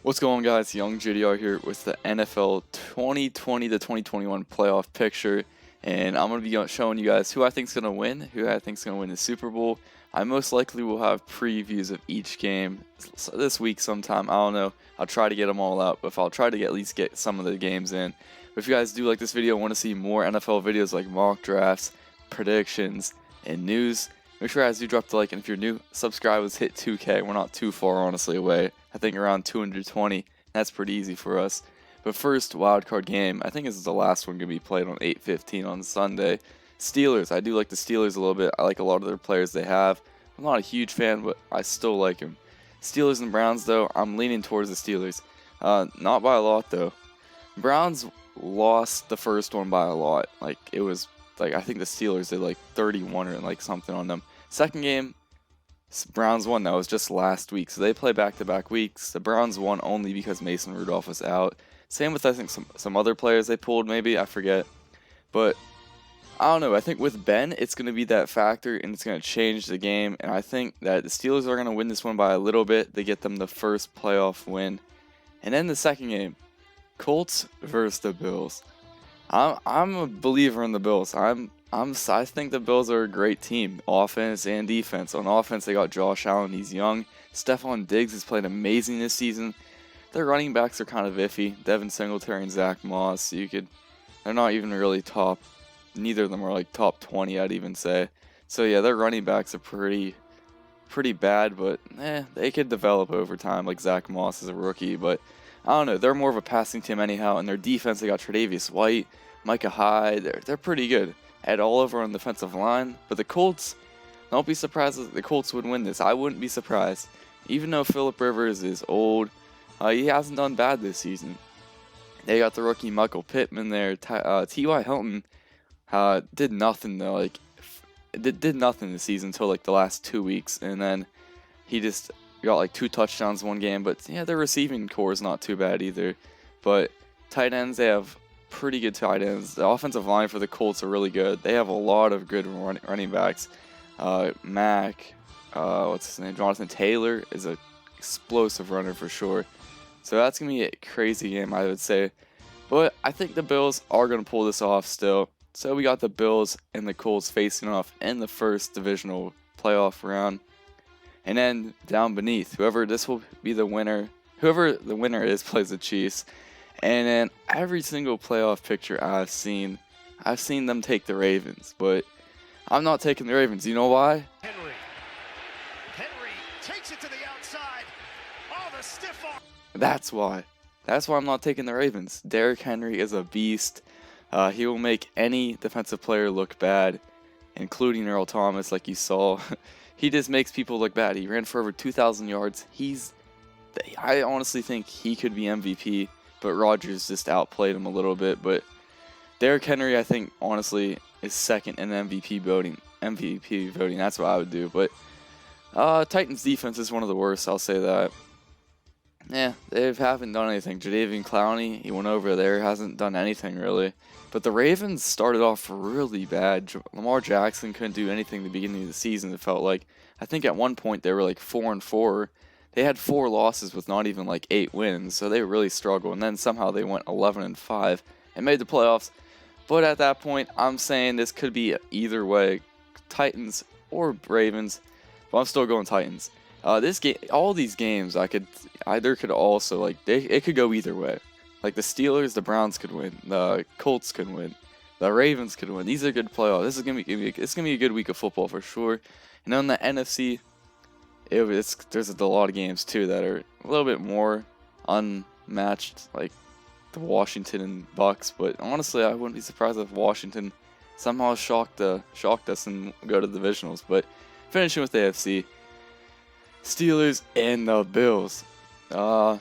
What's going on, guys? youngjdr here with the NFL 2020 to 2021 playoff picture, and I'm going to be showing you guys who I think is going to win, who I think is going to win the Super Bowl. I most likely will have previews of each game this week sometime. I don't know. I'll try to get them all out, but I'll try to at least get some of the games in. But if you guys do like this video and want to see more NFL videos like mock drafts, predictions, and news, make sure you guys do drop the like, and if you're new, subscribe. Let's hit 2K. We're not too far, honestly, away. I think around 220. That's pretty easy for us. But first, wildcard game. I think this is the last one going to be played on 8/15 on Sunday. Steelers. I do like the Steelers a little bit. I like a lot of their players they have. I'm not a huge fan, but I still like them. Steelers and Browns, though, I'm leaning towards the Steelers. Not by a lot, though. Browns lost the first one by a lot. I think the Steelers did like 31 or like something on them. Second game, Browns won. That was just last week, so they play back-to-back weeks. The Browns won only because Mason Rudolph was out. Same with, I think, some other players they pulled, maybe, I forget. But I don't know. I think with Ben, it's going to be that factor, and it's going to change the game. And I think that the Steelers are going to win this one by a little bit. They get them the first playoff win. And then the second game, Colts versus the Bills. I'm a believer in the Bills. I think the Bills are a great team, offense and defense. On offense, they got Josh Allen. He's young. Stephon Diggs has played amazing this season. Their running backs are kind of iffy. Devin Singletary and Zach Moss. They're not even really top. Neither of them are like top 20, I'd even say. So yeah, their running backs are pretty bad, but they could develop over time. Like Zach Moss is a rookie, but I don't know. They're more of a passing team anyhow. And their defense, they got Tre'Davious White, Micah Hyde. They're pretty good. Ed Oliver on the defensive line. But the Colts, don't be surprised if the Colts would win this. I wouldn't be surprised. Even though Phillip Rivers is old, he hasn't done bad this season. They got the rookie Michael Pittman there. T.Y. Hilton did nothing though. Did nothing this season until like the last 2 weeks, and then he just got like 2 touchdowns one game. But yeah, their receiving core is not too bad either. But tight ends, they have pretty good tight ends. The offensive line for the Colts are really good. They have a lot of good running backs. What's his name? Jonathan Taylor is an explosive runner for sure. So that's going to be a crazy game, I would say. But I think the Bills are going to pull this off still. So we got the Bills and the Colts facing off in the first divisional playoff round. And then down beneath, whoever the winner is plays the Chiefs. And then every single playoff picture I've seen them take the Ravens. But I'm not taking the Ravens. You know why? Henry takes it to the outside. Oh, the stiff arm. That's why. That's why I'm not taking the Ravens. Derrick Henry is a beast. He will make any defensive player look bad, including Earl Thomas, like you saw. He just makes people look bad. He ran for over 2,000 yards. I honestly think he could be MVP, but Rodgers just outplayed him a little bit. But Derrick Henry, I think, honestly, is second in MVP voting. That's what I would do. But Titans defense is one of the worst. I'll say that. Yeah, they haven't done anything. Jadeveon Clowney, he went over there, hasn't done anything really. But the Ravens started off really bad. Lamar Jackson couldn't do anything at the beginning of the season, it felt like. I think at one point they were like 4-4. They had 4 losses with not even like 8 wins, so they really struggled. And then somehow they went 11-5 and made the playoffs. But at that point, I'm saying this could be either way, Titans or Ravens. But I'm still going Titans. This game, all these games, there could also it could go either way. Like the Steelers, the Browns could win, the Colts could win, the Ravens could win. These are good playoffs. This is gonna be a good week of football for sure. And on the NFC, there's a lot of games too that are a little bit more unmatched, like the Washington and Bucks. But honestly, I wouldn't be surprised if Washington somehow shocked us and go to the divisionals. But finishing with the AFC. Steelers and the Bills. It's going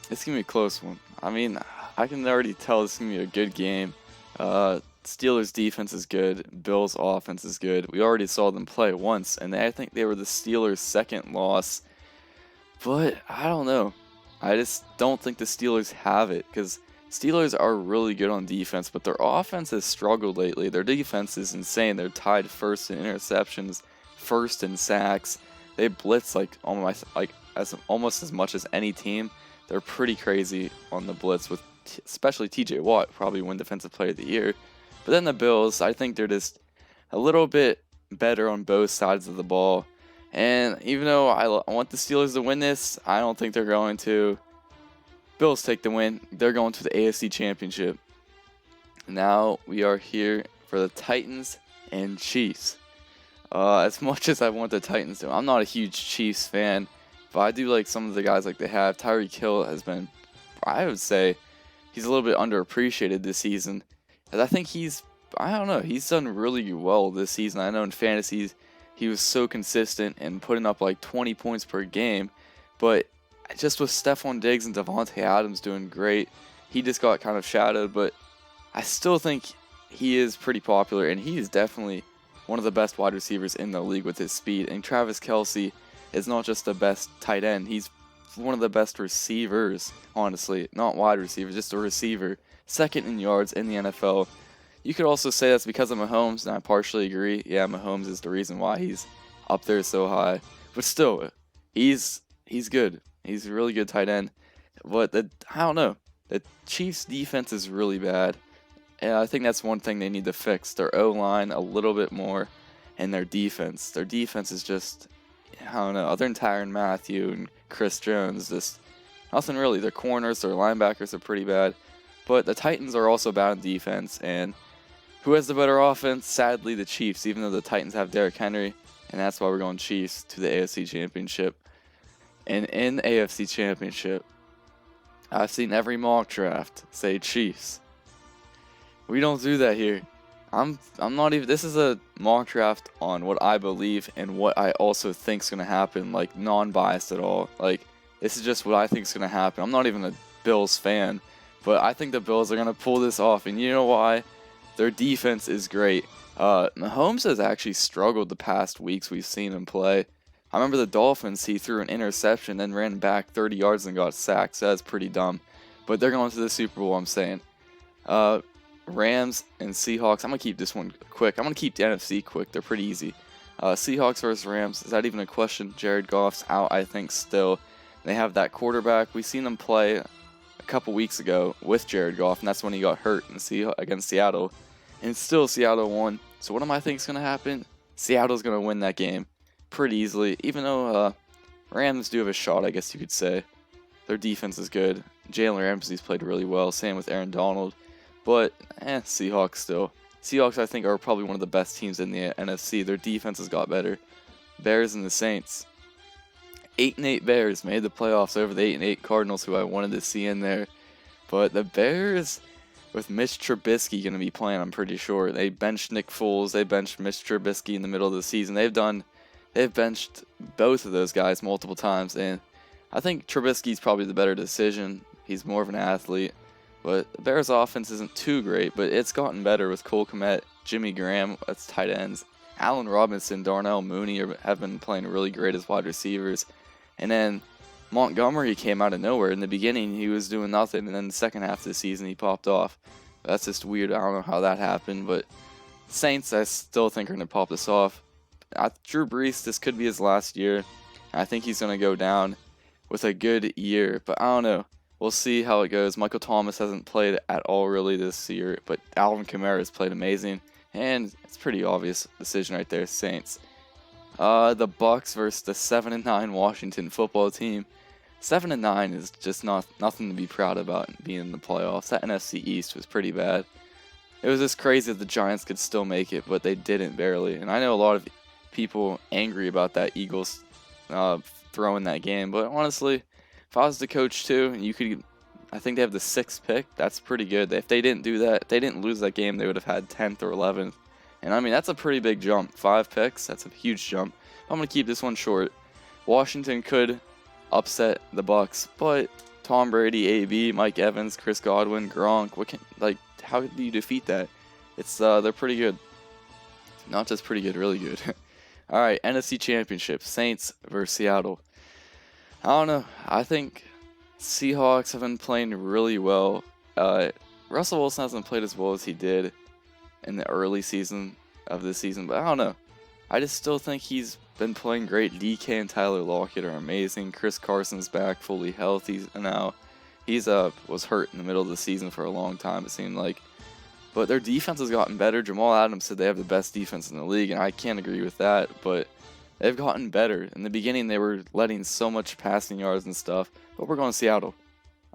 to be a close one. I mean, I can already tell this is going to be a good game. Steelers defense is good. Bills offense is good. We already saw them play once, and I think they were the Steelers' second loss. But I don't know. I just don't think the Steelers have it, because Steelers are really good on defense, but their offense has struggled lately. Their defense is insane. They're tied first in interceptions, first in sacks. They blitz like almost as much as any team. They're pretty crazy on the blitz, with especially TJ Watt probably win Defensive Player of the Year. But then the Bills, I think they're just a little bit better on both sides of the ball. And even though I want the Steelers to win this, I don't think they're going to. Bills take the win. They're going to the AFC Championship. Now we are here for the Titans and Chiefs. As much as I want the Titans to, I'm not a huge Chiefs fan, but I do like some of the guys like they have. Tyreek Hill has been, I would say, he's a little bit underappreciated this season. And I think I don't know, he's done really well this season. I know in fantasy he was so consistent and putting up like 20 points per game, but just with Stephon Diggs and Devontae Adams doing great, he just got kind of shadowed, but I still think he is pretty popular, and he is definitely one of the best wide receivers in the league with his speed. And Travis Kelce is not just the best tight end, he's one of the best receivers, honestly. Not wide receiver, just a receiver. Second in yards in the NFL. You could also say that's because of Mahomes, and I partially agree. Yeah, Mahomes is the reason why he's up there so high. But still, he's good. He's a really good tight end. But I don't know. The Chiefs' defense is really bad. And I think that's one thing they need to fix. Their O-line a little bit more, and their defense. Their defense is just, I don't know, other than Tyrann Mathieu and Chris Jones, just nothing really. Their corners, their linebackers are pretty bad. But the Titans are also bad on defense. And who has the better offense? Sadly, the Chiefs, even though the Titans have Derrick Henry. And that's why we're going Chiefs to the AFC Championship. And in the AFC Championship, I've seen every mock draft say Chiefs. We don't do that here. I'm not even. This is a mock draft on what I believe and what I also think is gonna happen, like non-biased at all. Like, this is just what I think is gonna happen. I'm not even a Bills fan, but I think the Bills are gonna pull this off, and you know why? Their defense is great. Mahomes has actually struggled the past weeks we've seen him play. I remember the Dolphins, he threw an interception, then ran back 30 yards and got sacked, so that's pretty dumb. But they're going to the Super Bowl, I'm saying. Rams and Seahawks, I'm going to keep this one quick. I'm going to keep the NFC quick. They're pretty easy. Seahawks versus Rams, is that even a question? Jared Goff's out, I think, still. They have that quarterback. We seen them play a couple weeks ago with Jared Goff, and that's when he got hurt against Seattle. And still, Seattle won. So what do I think is going to happen? Seattle's going to win that game pretty easily, even though Rams do have a shot, I guess you could say. Their defense is good. Jalen Ramsey's played really well, same with Aaron Donald. But, Seahawks still. Seahawks, I think, are probably one of the best teams in the NFC. Their defense has got better. Bears and the Saints. 8-8 Bears made the playoffs over the 8-8 Cardinals, who I wanted to see in there. But the Bears, with Mitch Trubisky going to be playing, I'm pretty sure. They benched Nick Foles. They benched Mitch Trubisky in the middle of the season. They've benched both of those guys multiple times, and I think Trubisky's probably the better decision. He's more of an athlete. But the Bears' offense isn't too great, but it's gotten better with Cole Kmet, Jimmy Graham as tight ends. Allen Robinson, Darnell Mooney have been playing really great as wide receivers. And then Montgomery came out of nowhere. In the beginning, he was doing nothing, and then the second half of the season, he popped off. That's just weird. I don't know how that happened, but Saints, I still think, are going to pop this off. Drew Brees, this could be his last year. I think he's going to go down with a good year, but I don't know. We'll see how it goes. Michael Thomas hasn't played at all really this year, but Alvin Kamara has played amazing, and it's a pretty obvious decision right there, Saints. The Bucks versus the 7-9 Washington football team. 7-9 is just nothing to be proud about being in the playoffs. That NFC East was pretty bad. It was just crazy that the Giants could still make it, but they didn't barely. And I know a lot of people angry about that Eagles throwing that game, but honestly, if I was the coach too, and I think they have the 6th pick. That's pretty good. If they didn't do that, if they didn't lose that game, they would have had 10th or 11th. And I mean, that's a pretty big jump. 5 picks, that's a huge jump. I'm going to keep this one short. Washington could upset the Bucks, but Tom Brady, AB, Mike Evans, Chris Godwin, Gronk, how do you defeat that? They're pretty good. Not just pretty good, really good. All right, NFC Championship, Saints versus Seattle. I don't know. I think Seahawks have been playing really well. Russell Wilson hasn't played as well as he did in the early season of this season, but I don't know. I just still think he's been playing great. DK and Tyler Lockett are amazing. Chris Carson's back fully healthy now. He's was hurt in the middle of the season for a long time, it seemed like. But their defense has gotten better. Jamal Adams said they have the best defense in the league, and I can't agree with that. But they've gotten better. In the beginning, they were letting so much passing yards and stuff. But we're going to Seattle.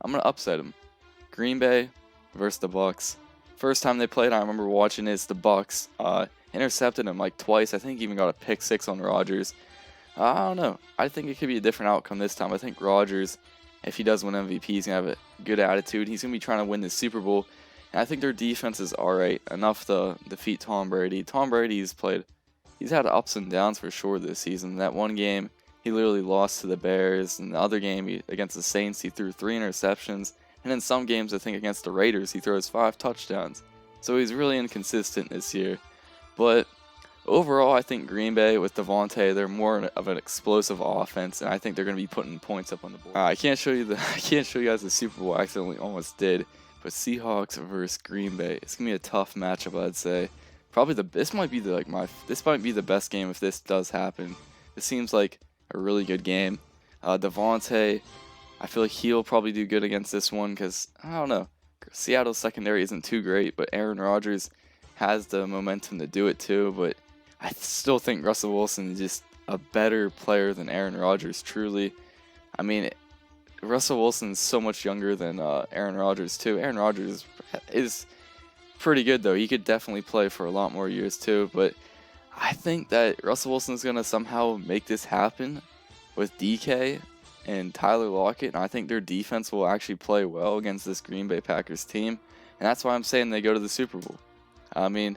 I'm going to upset them. Green Bay versus the Bucks. First time they played, I remember watching this. The Bucks intercepted him like twice. I think he even got a pick six on Rodgers. I don't know. I think it could be a different outcome this time. I think Rodgers, if he does win MVP, he's going to have a good attitude. He's going to be trying to win the Super Bowl. And I think their defense is alright, enough to defeat Tom Brady. Tom Brady's had ups and downs for sure this season. That one game, he literally lost to the Bears. And the other game, against the Saints, he threw 3 interceptions. And in some games, I think against the Raiders, he throws 5 touchdowns. So he's really inconsistent this year. But overall, I think Green Bay with Devontae, they're more of an explosive offense, and I think they're going to be putting points up on the board. I can't show you guys the Super Bowl. I accidentally almost did. But Seahawks versus Green Bay, it's gonna be a tough matchup, I'd say. Probably this might be the best game if this does happen. It seems like a really good game. Devontae, I feel like he'll probably do good against this one because I don't know. Seattle's secondary isn't too great, but Aaron Rodgers has the momentum to do it too. But I still think Russell Wilson is just a better player than Aaron Rodgers. Truly, I mean. Russell Wilson's so much younger than Aaron Rodgers too. Aaron Rodgers is pretty good though. He could definitely play for a lot more years too. But I think that Russell Wilson's gonna somehow make this happen with DK and Tyler Lockett. And I think their defense will actually play well against this Green Bay Packers team. And that's why I'm saying they go to the Super Bowl. I mean,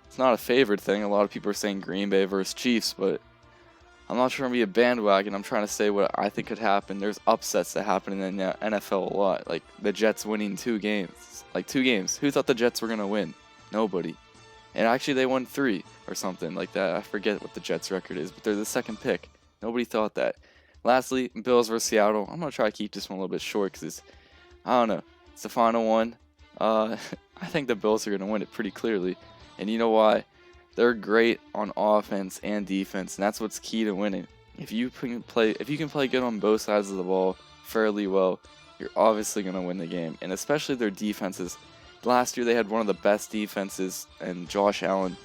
it's not a favorite thing. A lot of people are saying Green Bay versus Chiefs, but I'm not trying to be a bandwagon. I'm trying to say what I think could happen. There's upsets that happen in the NFL a lot, like the Jets winning 2 games. Like 2 games. Who thought the Jets were going to win? Nobody. And actually they won 3 or something like that. I forget what the Jets record is, but they're the second pick. Nobody thought that. Lastly, Bills versus Seattle. I'm going to try to keep this one a little bit short because I don't know. It's the final one. I think the Bills are going to win it pretty clearly. And you know why? They're great on offense and defense, and that's what's key to winning. If you can play good on both sides of the ball fairly well, you're obviously going to win the game. And especially their defenses. Last year they had one of the best defenses, and Josh Allen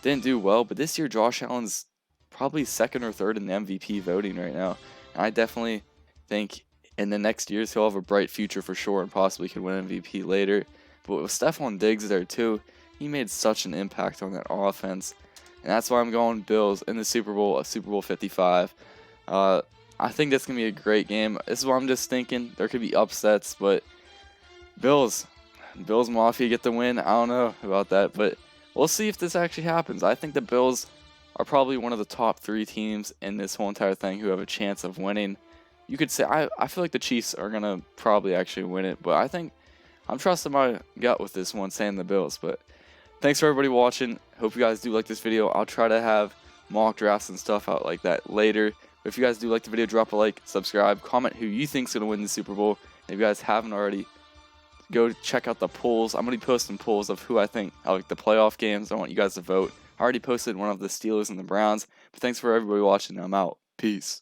didn't do well. But this year Josh Allen's probably 2nd or 3rd in the MVP voting right now. And I definitely think in the next years he'll have a bright future for sure, and possibly could win MVP later. But with Stephon Diggs there too, he made such an impact on that offense. And that's why I'm going Bills in the Super Bowl, Super Bowl 55. I think that's going to be a great game. This is what I'm just thinking. There could be upsets, but Bills Mafia get the win. I don't know about that, but we'll see if this actually happens. I think the Bills are probably one of the top 3 teams in this whole entire thing who have a chance of winning. You could say, I feel like the Chiefs are going to probably actually win it, but I think I'm trusting my gut with this one, saying the Bills. But thanks for everybody watching. Hope you guys do like this video. I'll try to have mock drafts and stuff out like that later. But if you guys do like the video, drop a like, subscribe, comment who you think's going to win the Super Bowl. And if you guys haven't already, go check out the polls. I'm going to be posting polls of who I think I like the playoff games. I want you guys to vote. I already posted one of the Steelers and the Browns. But thanks for everybody watching. I'm out. Peace.